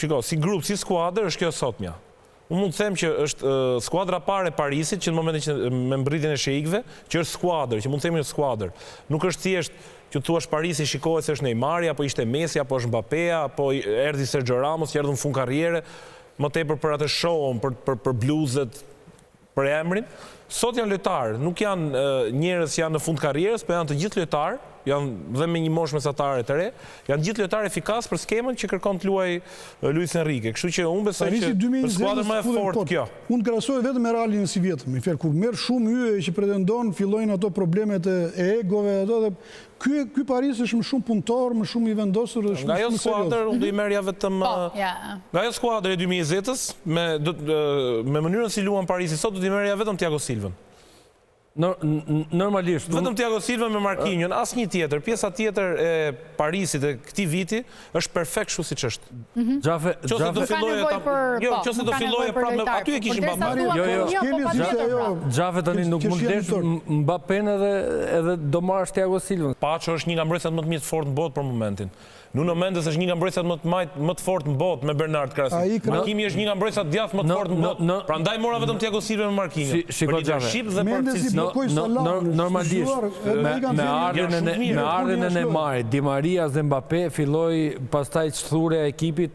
shiko, si grup, si skuadër, është kjo sotmja. Unë mund të them që është skuadra pare Parisit, që në momentin që me mbritjen e sheikëve, që është skuadër, që mund të themi është skuadër. Nuk është thjesht që të thuash Parisi shikohet se është Neymari, apo ishte Messi, apo është Mbappé, apo erdhi Sergio Ramos, që erdhi në fund karriere, më tepër për atë show-on, për bluzet, për emrin. Sot janë lojtarë, nuk janë njerëz që janë në fund karrierës, por janë të gjithë lojtarë, janë dhe me një moshë mesatare të re, janë gjithë lojtarë efikas për skemën që kërkon të luaj Luis Enrique. Kështu që unë besoj që për skuadrën më e fortë kjo. Unë krahasoj vetëm me Realin si vjetëm. Me fjalë, kur merr shumë yje që pretendon, fillojnë ato problemet e egove ato dhe ky Paris është më shumë punëtor, më shumë i vendosur, është nga ajo skuadër unë do i merrja vetëm nga ajo skuadër e 2020-s me mënyrën si luan Parisi sot do t'i merrja vetëm Thiago Silvën. Normalisht. Vetëm Thiago Silva me Marquinhos, asnjë tjetër. Pjesa tjetër e Parisit e këtij viti është perfekt kështu siç është. Nëse do filloje prapë aty e kishin Mbappé. Xhafe tani nuk mund të desh Mbappén edhe do marrësh Thiago Silva. Paço është një nga mbrojtësat më të mirë të fortë në botë për momentin. Nuno Mendes është një nga mbrojtësat më të fortë në botë me Bernard Krasi. Hakimi është një nga mbrojtësat djathtë më të fortë në botë. Prandaj mora vetëm Thiago Silva me Marquinhos. Për leadership dhe për cilësi. Normalisht, me ardhen e Neymarit, Di Maria dhe Mbappé filloi pastaj çthurja e ekipit